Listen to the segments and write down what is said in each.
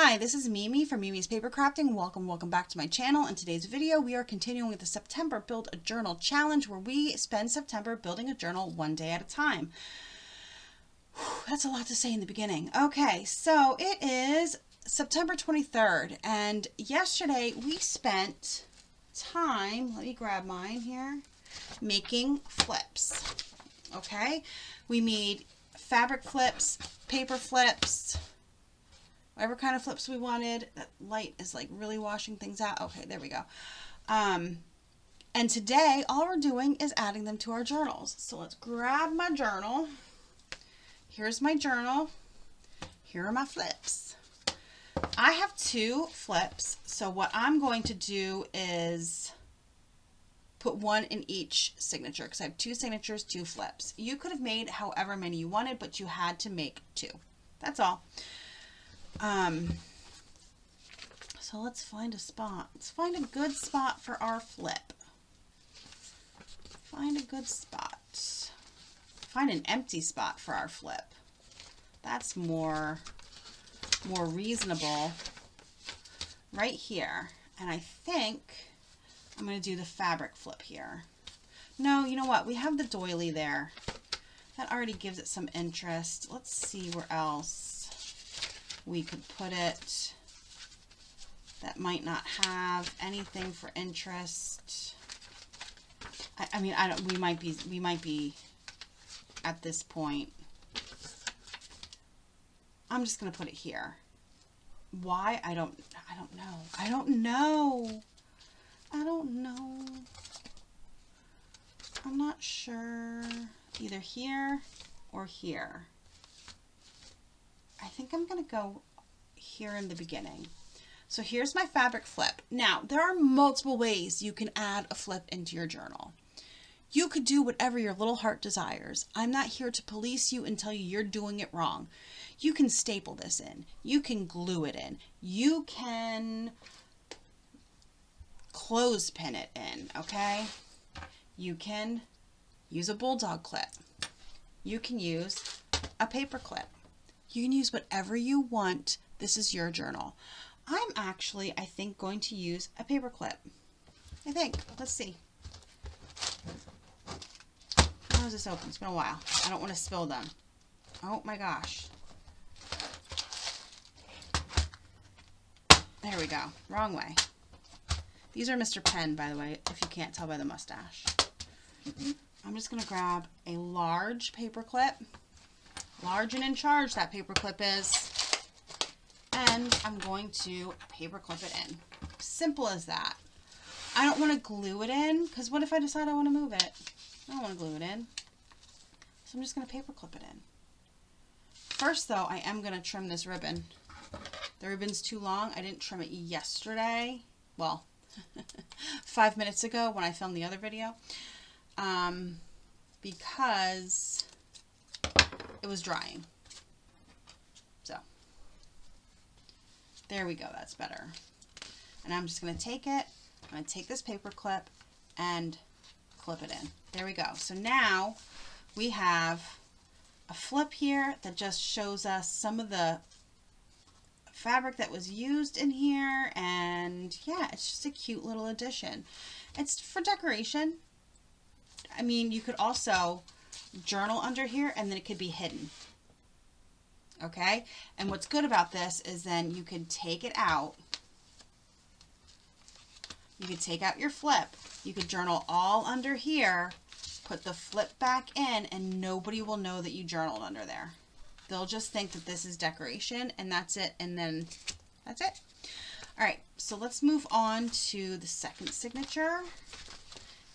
Hi, this is Mimi from Mimi's Paper Crafting. Welcome back to my channel. In today's video, we are continuing with the September Build a Journal Challenge, where we spend September building a journal one day at a time. That's a lot to say in the beginning. Okay, so it is September 23rd, and yesterday we spent time, let me grab mine here, making flips. Okay, we made fabric flips, paper flips, whatever kind of flips we wanted. That light is like really washing things out. Okay, there we go. And today all we're doing is adding them to our journals. So let's grab my journal. Here's my journal. Here are my flips. I have two flips, so what I'm going to do is put one in each signature, because I have two signatures, two flips. You could have made however many you wanted, but you had to make two. That's all. So let's find a spot. Let's find a good spot for our flip. Find a good spot. Find an empty spot for our flip. That's more reasonable. Right here. And I think I'm going to do the fabric flip here. No, you know what? We have the doily there. That already gives it some interest. Let's see where else we could put it that might not have anything for interest. I mean, I don't, we might be at this point. I'm just going to put it here. Why? I don't know. I'm not sure. Either here or here. I think I'm going to go here in the beginning. So here's my fabric flip. Now, there are multiple ways you can add a flip into your journal. You could do whatever your little heart desires. I'm not here to police you and tell you you're doing it wrong. You can staple this in. You can glue it in. You can clothespin it in, okay? You can use a bulldog clip. You can use a paper clip. You can use whatever you want. This is your journal. I'm actually, I think, going to use a paper clip. I think. Let's see. How is this open? It's been a while. I don't want to spill them. Oh my gosh. There we go. Wrong way. These are Mr. Penn, by the way, if you can't tell by the mustache. I'm just going to grab a large paper clip. Large and in charge that paper clip is. And I'm going to paper clip it in. Simple as that. I don't want to glue it in, because what if I decide I want to move it? I don't want to glue it in. So I'm just going to paper clip it in. First though, I am going to trim this ribbon. The ribbon's too long. I didn't trim it yesterday. Well, 5 minutes ago when I filmed the other video. Because it was drying. So there we go. That's better. And I'm just going to take it. I'm going to take this paper clip and clip it in. There we go. So now we have a flip here that just shows us some of the fabric that was used in here. And yeah, it's just a cute little addition. It's for decoration. I mean, you could also journal under here and then it could be hidden. Okay? And what's good about this is then you can take it out. You could take out your flip. You could journal all under here, put the flip back in, and nobody will know that you journaled under there. They'll just think that this is decoration and that's it, and then that's it. All right, so let's move on to the second signature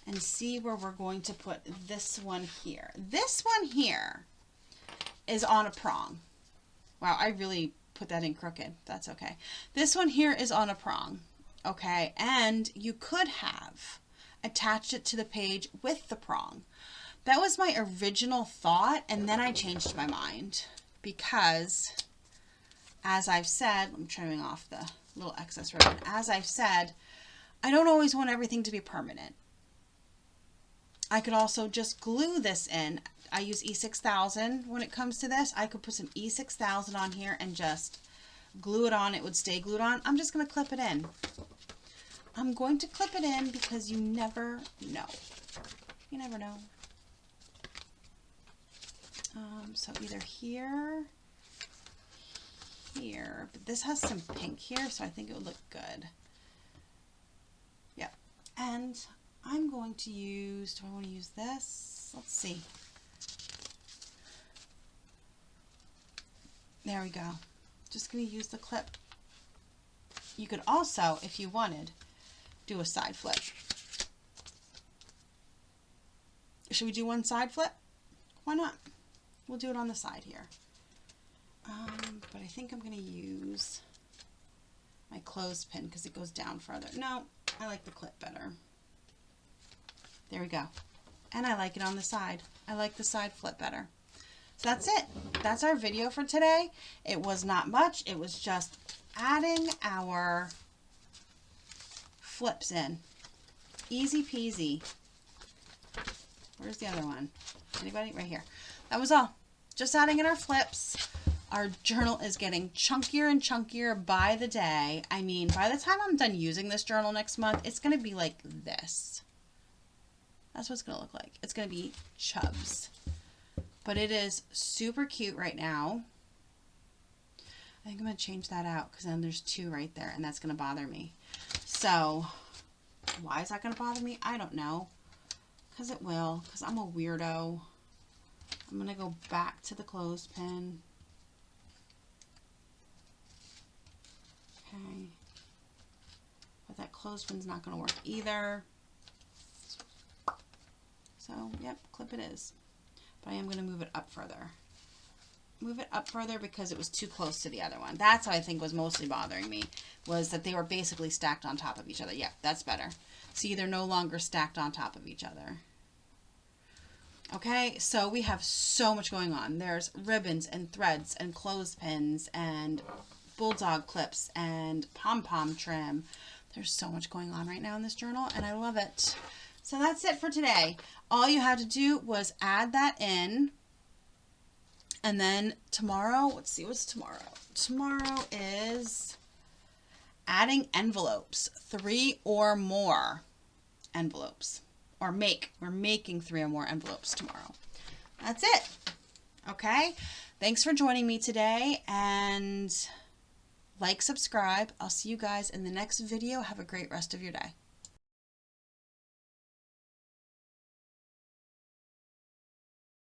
and see where we're going to put this one here. This one here is on a prong. Wow, I really put that in crooked. That's okay. This one here is on a prong. Okay, and you could have attached it to the page with the prong. That was my original thought, and then I changed my mind because, as I've said, I'm trimming off the little excess ribbon. As I've said, I don't always want everything to be permanent. I could also just glue this in. I use E6000 when it comes to this. I could put some E6000 on here and just glue it on, it would stay glued on. I'm just going to clip it in. I'm going to clip it in because you never know. You never know. So either here, here, but this has some pink here, so I think it would look good. Yep. And I'm going to use, do I want to use this? Let's see. There we go. Just going to use the clip. You could also, if you wanted, do a side flip. Should we do one side flip? Why not? We'll do it on the side here. But I think I'm going to use my clothespin because it goes down further. No, I like the clip better. There we go. And I like it on the side. I like the side flip better. So that's it. That's our video for today. It was not much. It was just adding our flips in. Easy peasy. Where's the other one? Anybody? Right here. That was all. Just adding in our flips. Our journal is getting chunkier and chunkier by the day. I mean, by the time I'm done using this journal next month, it's going to be like this. That's what it's going to look like. It's going to be chubs. But it is super cute right now. I think I'm going to change that out because then there's 2 right there and that's going to bother me. So, why is that going to bother me? I don't know. Because it will. Because I'm a weirdo. I'm going to go back to the clothespin. Okay. But that clothespin's not going to work either. So, yep, clip it is. But I am going to move it up further. Move it up further because it was too close to the other one. That's what I think was mostly bothering me, was that they were basically stacked on top of each other. Yeah, that's better. See, they're no longer stacked on top of each other. Okay, so we have so much going on. There's ribbons and threads and clothespins and bulldog clips and pom-pom trim. There's so much going on right now in this journal, and I love it. So that's it for today. All you had to do was add that in. And then tomorrow, let's see, what's tomorrow? Tomorrow is adding envelopes, 3 or more envelopes. Or we're making 3 or more envelopes tomorrow. That's it. Okay. Thanks for joining me today, and like, subscribe. I'll see you guys in the next video. Have a great rest of your day.